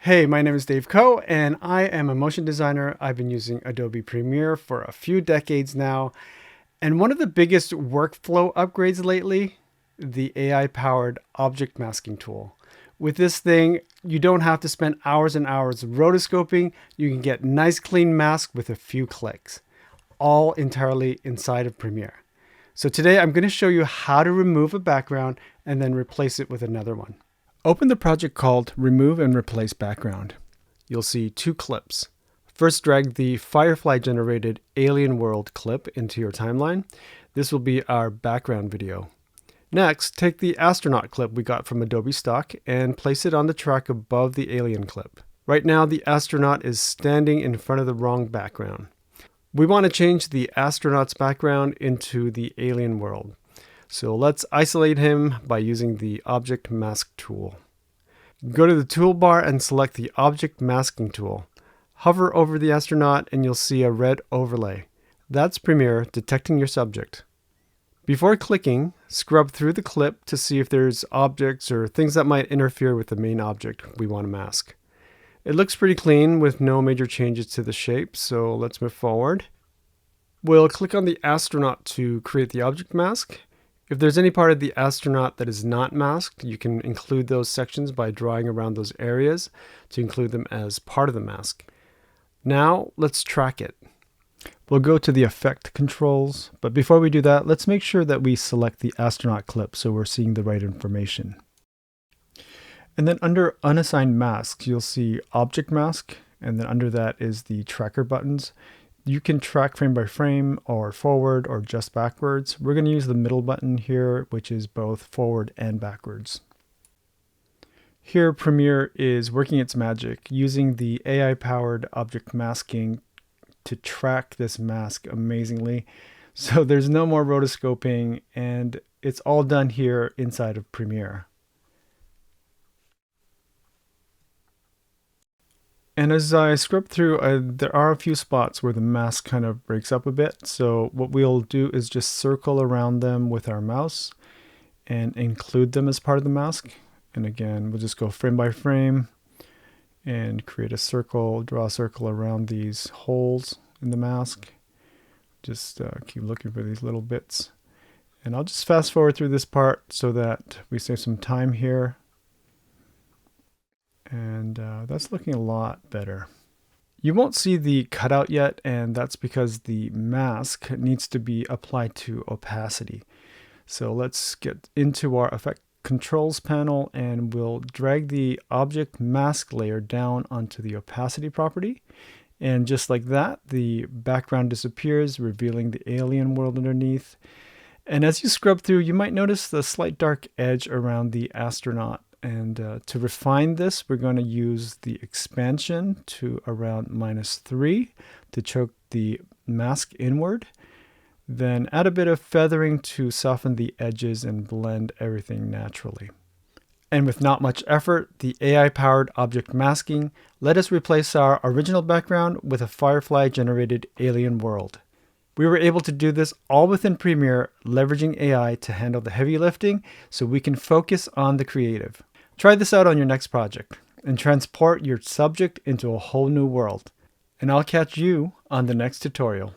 Hey, my name is Dave Coe, and I am a motion designer. I've been using Adobe Premiere for a few decades now. And one of the biggest workflow upgrades lately, the AI-powered object masking tool. With this thing, you don't have to spend hours and hours rotoscoping. You can get nice clean masks with a few clicks, all entirely inside of Premiere. So today I'm going to show you how to remove a background and then replace it with another one. Open the project called Remove and Replace Background. You'll see two clips. First, drag the Firefly generated Alien World clip into your timeline. This will be our background video. Next, take the astronaut clip we got from Adobe stock and place it on the track above the alien clip. Right now, the astronaut is standing in front of the wrong background. We want to change the astronaut's background into the alien world. So let's isolate him by using the Object Mask tool. Go to the toolbar and select the Object Masking tool. Hover over the astronaut and you'll see a red overlay. That's Premiere detecting your subject. Before clicking, scrub through the clip to see if there's objects or things that might interfere with the main object we want to mask. It looks pretty clean with no major changes to the shape, so let's move forward. We'll click on the astronaut to create the object mask. If there's any part of the astronaut that is not masked, you can include those sections by drawing around those areas to include them as part of the mask. Now, let's track it. We'll go to the Effect controls, but before we do that, let's make sure that we select the astronaut clip so we're seeing the right information. And then under Unassigned Masks, you'll see Object Mask, and then under that is the tracker buttons. You can track frame by frame or forward or just backwards. We're going to use the middle button here, which is both forward and backwards. Here, Premiere is working its magic using the AI-powered object masking to track this mask amazingly. So there's no more rotoscoping and it's all done here inside of Premiere. And as I scrub through, there are a few spots where the mask kind of breaks up a bit. So what we'll do is just circle around them with our mouse and include them as part of the mask. And again, we'll just go frame by frame and create a circle, draw a circle around these holes in the mask. Just keep looking for these little bits. And I'll just fast forward through this part so that we save some time here. And that's looking a lot better. You won't see the cutout yet, and that's because the mask needs to be applied to opacity. So let's get into our Effect Controls panel and we'll drag the Object Mask layer down onto the opacity property. And just like that, the background disappears, revealing the alien world underneath. And as you scrub through, you might notice the slight dark edge around the astronaut. And to refine this, we're going to use the expansion to around -3 to choke the mask inward. Then add a bit of feathering to soften the edges and blend everything naturally. And with not much effort, the AI-powered object masking let us replace our original background with a Firefly-generated alien world. We were able to do this all within Premiere, leveraging AI to handle the heavy lifting so we can focus on the creative. Try this out on your next project and transport your subject into a whole new world. And I'll catch you on the next tutorial.